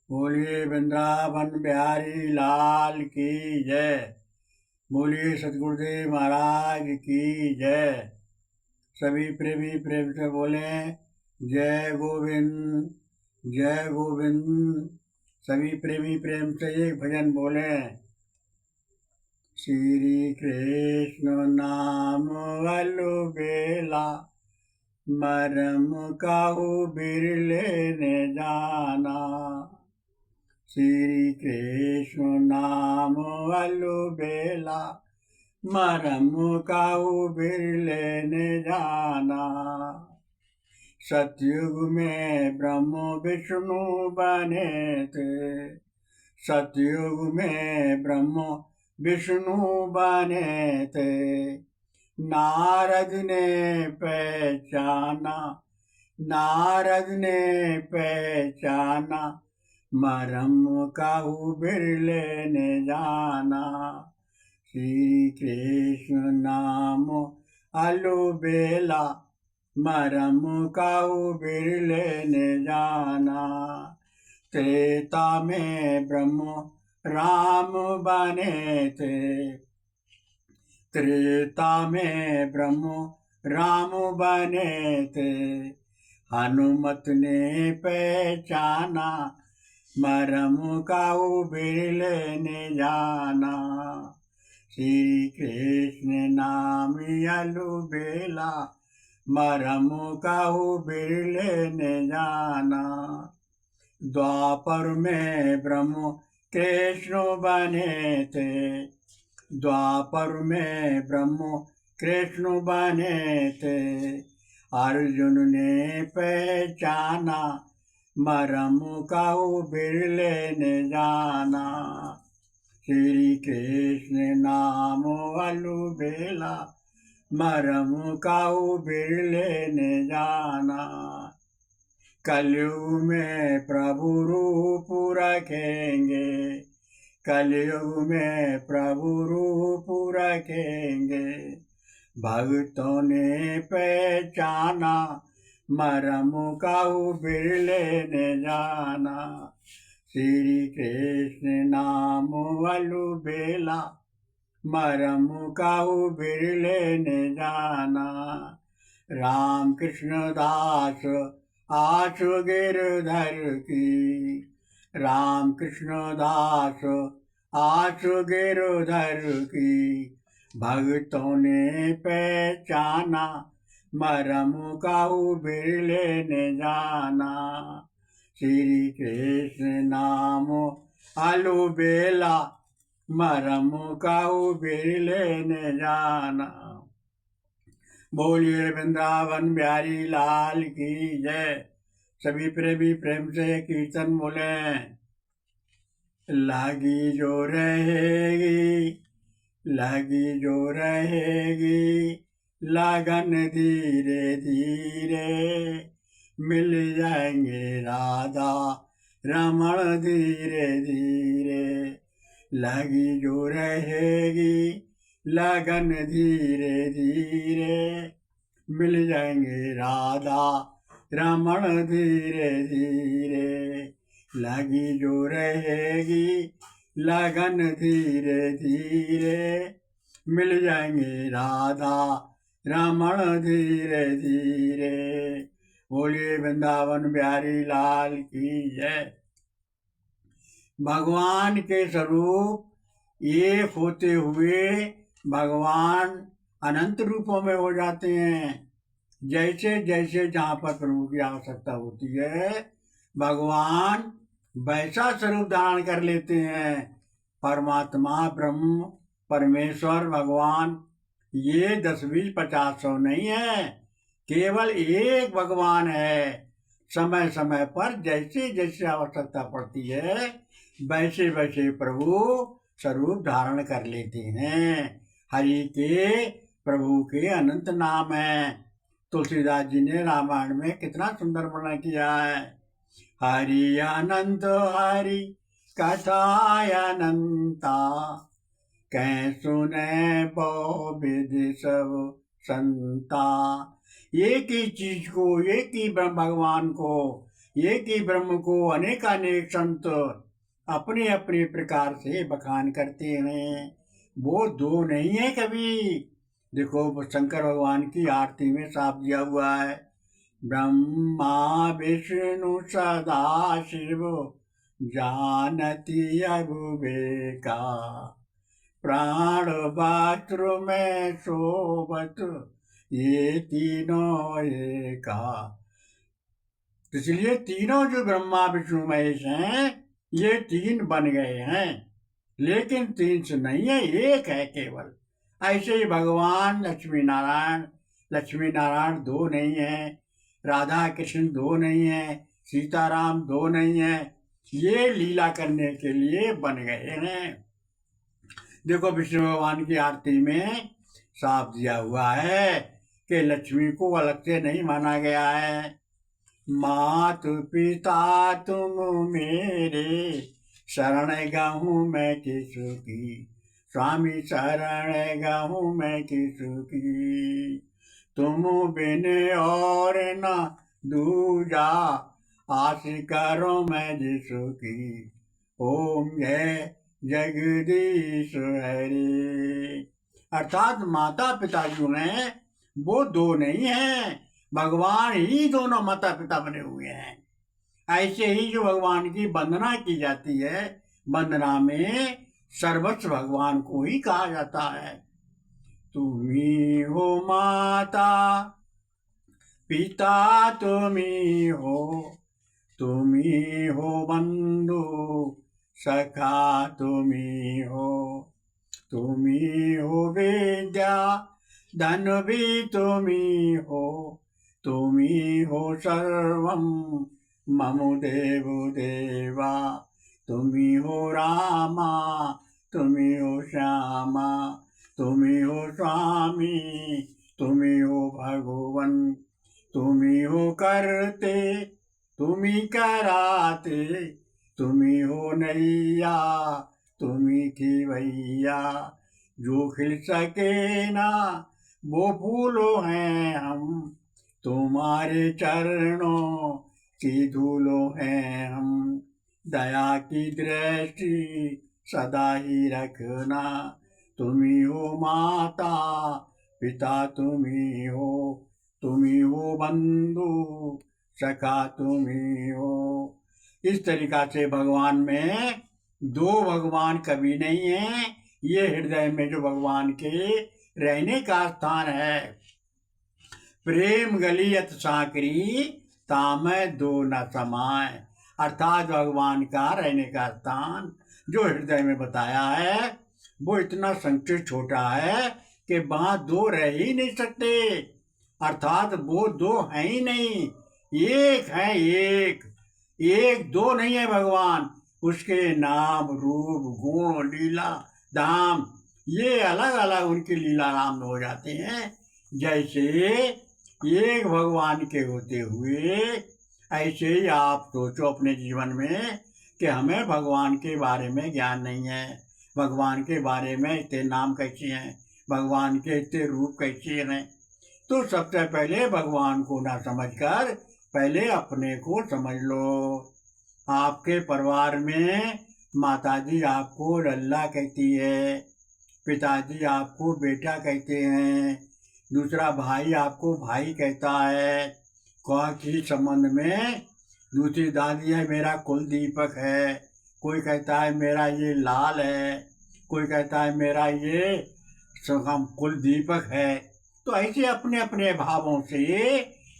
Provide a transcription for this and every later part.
बोलिए वृंदावन बिहारी लाल की जय। बोलिए सतगुरुदेव महाराज की जय। सभी प्रेमी प्रेम से बोले जय गोविंद जय गोविंद। सभी प्रेमी प्रेम से एक भजन बोले। श्री कृष्ण नाम अलबेला मरम काहू बिरले ने जाना। श्री कृष्ण नाम अलबेला मरम काहू बिरले ने जाना। सतयुग में ब्रह्म विष्णु बने थे। सतयुग में ब्रह्म विष्णु बने थे। नारद ने पहचाना नारद ने पहचाना मरम काहू बिरले ने जाना। श्री कृष्ण नाम अलबेला मरम काहू बिरले ने जाना। त्रेता में ब्रह्म राम बने थे। त्रेता में ब्रह्म राम बने थे। हनुमत ने पहचाना मरम काहू बिरले ने जाना। श्री कृष्ण नाम अलबेला मरम काहू बिरले ने जाना। द्वापर में ब्रह्म कृष्ण बने थे। द्वापर में ब्रह्म कृष्ण बने थे। अर्जुन ने पहचाना मरम काहू बिरले ने जाना। श्री कृष्ण नाम अलबेला मरम काहू बिरले ने जाना। कलयुग में प्रभु रूप रखेंगे। कलयुग में प्रभु रूप रखेंगे। भक्तों ने पहचाना मरम काहू बिरले ने जाना। श्री कृष्ण नाम अलबेला मरम काहू बिरले ने जाना। राम कृष्ण दास आशु गिरधर की। राम कृष्ण दास आशु गिरधर की। भक्तों ने पहचाना मरम काहू बिरले ने जाना। श्री कृष्ण नाम अलबेला मरम काहू बिरले ने जाना। बोलिए वृंदावन बिहारी लाल की जय। सभी प्रेमी प्रेम से कीर्तन बोले। लगी जो रहेगी लगी जो रहेगी लगन धीरे धीरे मिल जाएंगे राधा रमण धीरे धीरे। लगी जो रहेगी लगन धीरे धीरे मिल जाएंगे राधा रमण धीरे धीरे। लगी जो रहेगी लगन धीरे धीरे मिल जाएंगे राधा रमण धीरे धीरे। बोलिए वृंदावन बिहारी लाल की जय। भगवान के स्वरूप एक होते हुए भगवान अनंत रूपों में हो जाते हैं। जैसे जैसे जहाँ पर प्रभु की आवश्यकता होती है भगवान वैसा स्वरूप धारण कर लेते हैं। परमात्मा ब्रह्म परमेश्वर भगवान ये 10 20 50 100 नहीं है। केवल एक भगवान है। समय समय पर जैसे जैसे आवश्यकता पड़ती है वैसे वैसे प्रभु स्वरूप धारण कर लेते हैं। हरि के प्रभु के अनंत नाम है। तुलसीदास जी ने रामायण में कितना सुंदर वर्णन किया है। हरि अनंत हरि कथा अनंता कह सुने बहु विधि सब संता। एक ही चीज को एक ही भगवान को एक ही ब्रह्म को अनेकानेक संत अपने अपने प्रकार से बखान करते हैं। वो दो नहीं है कभी। देखो शंकर भगवान की आरती में साफ दिया हुआ है, ब्रह्मा विष्णु सदा शिव जानती अविवेका, प्राण वस्त्र में शोभत ये तीनों एका। इसलिए तीनों जो ब्रह्मा विष्णु महेश हैं ये तीन बन गए हैं, लेकिन तीन से नहीं है, एक है केवल। ऐसे ही भगवान लक्ष्मी नारायण दो नहीं है, राधा कृष्ण दो नहीं है, सीताराम दो नहीं है। ये लीला करने के लिए बन गए हैं। देखो विष्णु भगवान की आरती में साफ दिया हुआ है कि लक्ष्मी को अलग से नहीं माना गया है। मातु पिता तुम मेरे, शरण गहूँ मैं किसु की, स्वामी शरण गहूँ मैं किसु की, तुम बिन और न दूजा, आस करो मैं जिसु की, ओम जय जगदीश हरे। अर्थात माता पिता जो हैं वो दो नहीं हैं, भगवान ही दोनों माता पिता बने हुए हैं। ऐसे ही जो भगवान की वंदना की जाती है, वंदना में सर्वस्व भगवान को ही कहा जाता है। तुम्ही हो माता पिता, तुम्ही हो बंधु सखा, तुम्ही हो विद्या धन भी, तुम्ही हो सर्वम ममु देवो देवा, तुम्ही हो रामा, तुम्ही हो श्यामा, तुम्ही हो स्वामी, तुम्ही हो भगवन, तुम्ही हो करते, तुम्ही कराते, तुम्ही हो नैया, तुम्ही खिवैया, जो खिल सके ना वो फूलो हैं हम, तुम्हारे चरणों की धूलो हैं हम, दया की दृष्टि सदा ही रखना, तुम्ही हो माता पिता, तुम्ही हो बंधु सखा, तुम्ही हो। इस तरीका से भगवान में दो भगवान कभी नहीं है, ये हृदय में जो भगवान के रहने का स्थान है। प्रेम गलियत साकरी तामय दो न समाय, अर्थात भगवान का रहने का स्थान जो हृदय में बताया है वो इतना संक्षिप्त छोटा है कि वहां दो रह ही नहीं सकते। अर्थात वो दो हैं ही नहीं, एक है, एक दो नहीं है भगवान। उसके नाम रूप गुण लीला धाम ये अलग अलग उनकी लीला नाम हो जाते हैं। जैसे एक भगवान के होते हुए ऐसे ही आप सोचो अपने जीवन में कि हमें भगवान के बारे में ज्ञान नहीं है, भगवान के बारे में इतने नाम कैसे हैं, भगवान के इतने रूप कैसे हैं। तो सबसे पहले भगवान को ना समझकर पहले अपने को समझ लो। आपके परिवार में माताजी आपको लल्ला कहती है, पिताजी आपको बेटा कहते हैं, दूसरा भाई आपको भाई कहता है। किसी संबंध में दूसरी दादी है मेरा कुल दीपक है, कोई कहता है मेरा ये लाल है, कोई कहता है मेरा ये कुल दीपक है। तो ऐसे अपने अपने भावों से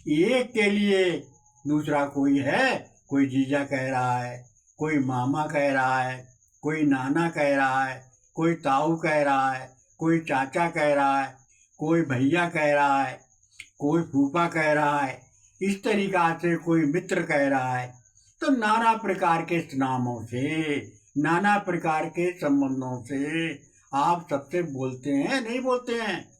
एक के लिए दूसरा कोई है, कोई जीजा कह रहा है, कोई मामा कह रहा है, कोई नाना कह रहा है, कोई ताऊ कह रहा है, कोई चाचा कह रहा है, कोई भैया कह रहा है, कोई फूफा कह रहा है, इस तरीका से कोई मित्र कह रहा है। तो नाना प्रकार के नामों से, नाना प्रकार के संबंधों से आप सबसे बोलते हैं, नहीं बोलते हैं।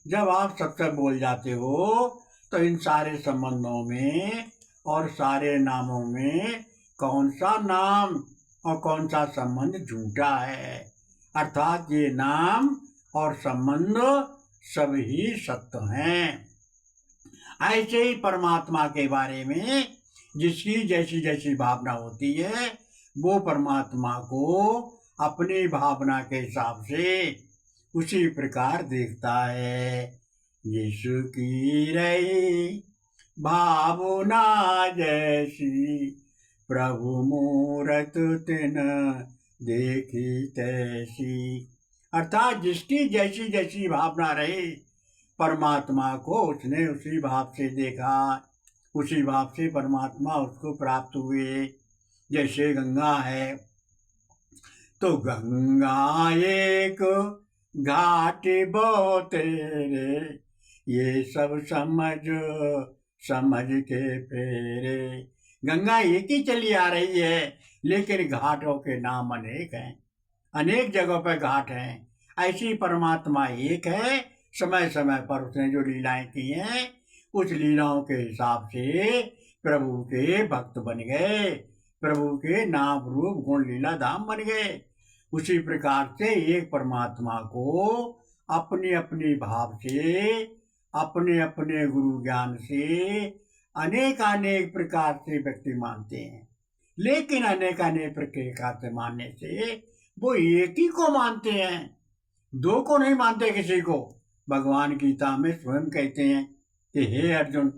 जब आप सबसे बोल जाते हो तो इन सारे संबंधों में और सारे नामों में कौन सा नाम और कौन सा संबंध झूठा है। अर्थात ये नाम और संबंध सब ही सत्य हैं। ऐसे ही परमात्मा के बारे में जिसकी जैसी जैसी भावना होती है वो परमात्मा को अपनी भावना के हिसाब से उसी प्रकार देखता है। जिसकी रही भावना जैसी, प्रभु मूरत तिन देखी तैसी। अर्थात जिसकी जैसी जैसी भावना रही, परमात्मा को उसने उसी भाव से देखा, उसी भाव से परमात्मा उसको प्राप्त हुए। जैसे गंगा है तो गंगा एक घाट बो तेरे, ये सब समझ समझ के फेरे। गंगा एक ही चली आ रही है, लेकिन घाटों के नाम अनेक हैं, अनेक जगहों पर घाट हैं। ऐसी परमात्मा एक है, समय समय पर उसने जो लीलाएं की हैं उस लीलाओं के हिसाब से प्रभु के भक्त बन गए, प्रभु के नाम रूप गुण लीला धाम बन गए। उसी प्रकार से एक परमात्मा को अपनी अपनी भाव से, अपने अपने गुरु ज्ञान से अनेक अनेक प्रकार से व्यक्ति मानते हैं, लेकिन अनेक अनेक प्रकार से मानने से वो एक ही को मानते हैं, दो को नहीं मानते किसी को। भगवान गीता में स्वयं कहते हैं कि हे अर्जुन,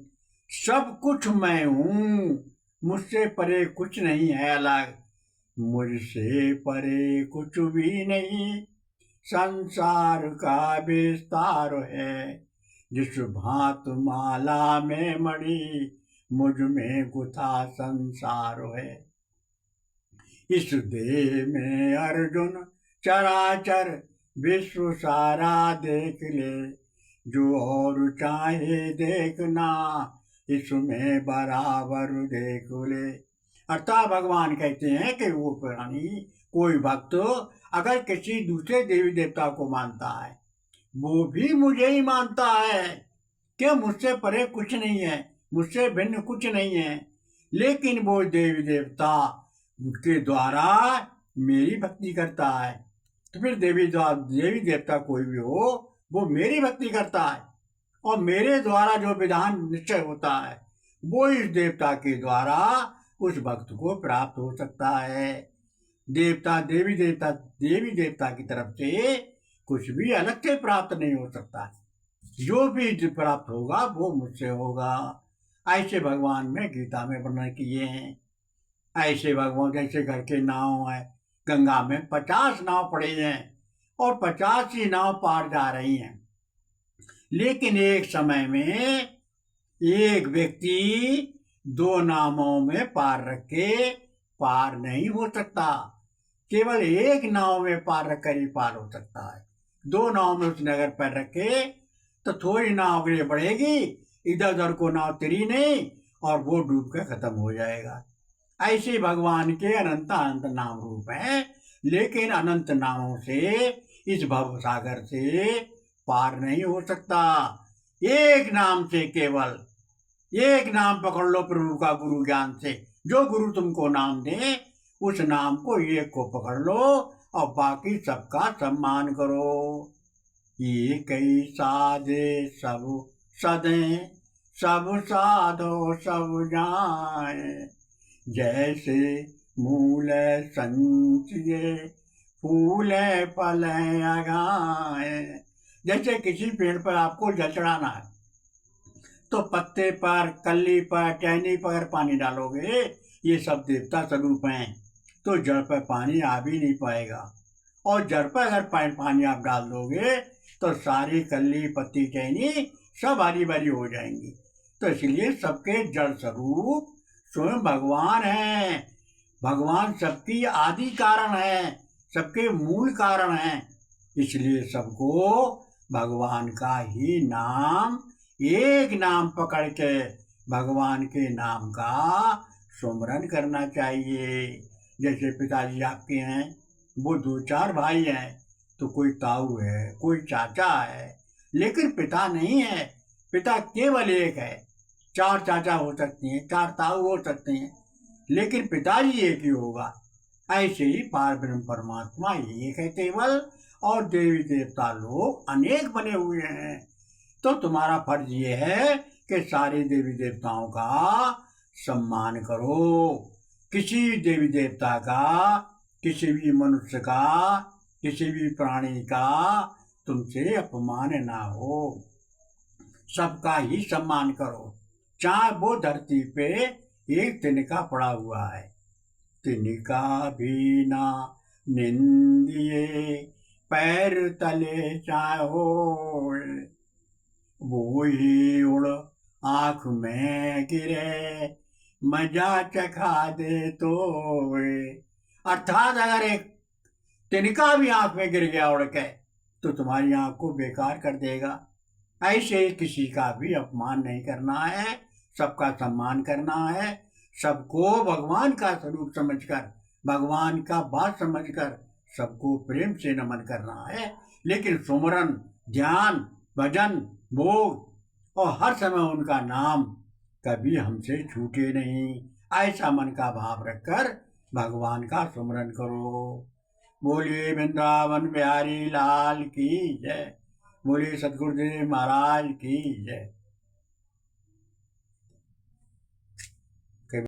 सब कुछ मैं हूँ, मुझसे परे कुछ नहीं है अलग, मुझसे परे कुछ भी नहीं, संसार का विस्तार है। जिस भांत माला में मणि, मुझ में गुथा संसार है। इस देह में अर्जुन चराचर विश्व सारा देख ले, जो और चाहे देखना इसमें बराबर देख ले। अर्थात भगवान कहते हैं कि वो प्राणी, कोई भक्त अगर किसी दूसरे देवी देवता को मानता है, वो भी मुझे ही मानता है कि मुझसे परे कुछ नहीं है, मुझसे भिन्न कुछ नहीं है, लेकिन वो देवी देवता उनके द्वारा मेरी भक्ति करता है। तो फिर देवी देवता कोई भी हो, वो मेरी भक्ति करता है, और मेरे द्वारा जो विधान निश्चय होता है वो इस देवता के द्वारा उस भक्त को प्राप्त हो सकता है। देवी देवता की तरफ से कुछ भी अलग से प्राप्त नहीं हो सकता, जो भी प्राप्त होगा वो मुझसे होगा। ऐसे भगवान ने गीता में वर्णन किए हैं। ऐसे भगवान जैसे घर के नाव है, गंगा में 50 नाव पड़े हैं और 50 ही नाव पार जा रही हैं, लेकिन एक समय में एक व्यक्ति 2 नावों में पार रख के पार नहीं हो सकता, केवल एक नाव में पार रख कर ही पार हो सकता है। 2 नाव में उसने अगर पैर रखे तो थोड़ी नाव आगे बढ़ेगी, इधर उधर को नाव तिरी नहीं, और वो डूब कर खत्म हो जाएगा। ऐसे भगवान के अनंत अनंत नाम रूप हैं, लेकिन अनंत नामों से इस भव सागर से पार नहीं हो सकता। एक नाम से, केवल एक नाम पकड़ लो प्रभु का गुरु ज्ञान से, जो गुरु तुमको नाम दे उस नाम को एक को पकड़ लो और बाकी सबका सम्मान करो। ये कई साधे सब सदे, सब साधो सब जाए, जैसे मूल संचिए फूल फल अगाए। जैसे किसी पेड़ पर आपको जल चढ़ाना है तो पत्ते पर, कली पर, टहनी पर पानी डालोगे, ये सब देवता स्वरूप हैं, तो जड़ पर पानी आ भी नहीं पाएगा, और जड़ पर अगर पानी आप डाल दोगे तो सारी कली पत्ती टहनी सब हरी भरी हो जाएंगी। तो इसलिए सबके जड़ स्वरूप स्वयं भगवान है। भगवान सबकी आदि कारण है, सबके मूल कारण है, इसलिए सबको भगवान का ही नाम, एक नाम पकड़ के भगवान के नाम का सुमरन करना चाहिए। जैसे पिताजी आपके हैं, वो 2-4 भाई हैं, तो कोई ताऊ है, कोई चाचा है, लेकिन पिता नहीं है, पिता केवल एक है। 4 चाचा हो सकते हैं, 4 ताऊ हो सकते हैं, लेकिन पिताजी एक ही होगा। ऐसे ही पार ब्रह्म परमात्मा एक है केवल, और देवी देवता लोग अनेक बने हुए हैं। तो तुम्हारा फर्ज ये है कि सारे देवी देवताओं का सम्मान करो। किसी देवी देवता का, किसी भी मनुष्य का, किसी भी प्राणी का तुमसे अपमान ना हो। सबका ही सम्मान करो, चाहे वो धरती पे एक तिनका पड़ा हुआ है। तिनका भी ना निंदिए, पैर तले चाहो, वो ही उड़ आँख में गिरे, मजा चखा दे तो। अर्थात अगर एक तिनका भी आँख में गिर गया उड़ के, तो तुम्हारी आँख को बेकार कर देगा। ऐसे ही किसी का भी अपमान नहीं करना है, सबका सम्मान करना है। सबको भगवान का स्वरूप समझकर, भगवान का बात समझकर सबको प्रेम से नमन करना है। लेकिन सुमरन, ध्यान, भजन, भोग और हर समय उनका नाम कभी हमसे छूटे नहीं, ऐसा मन का भाव रखकर भगवान का सुमरन करो। बोलिए वृंदावन बिहारी लाल की जय। बोलिए सतगुरुदेव महाराज की जय।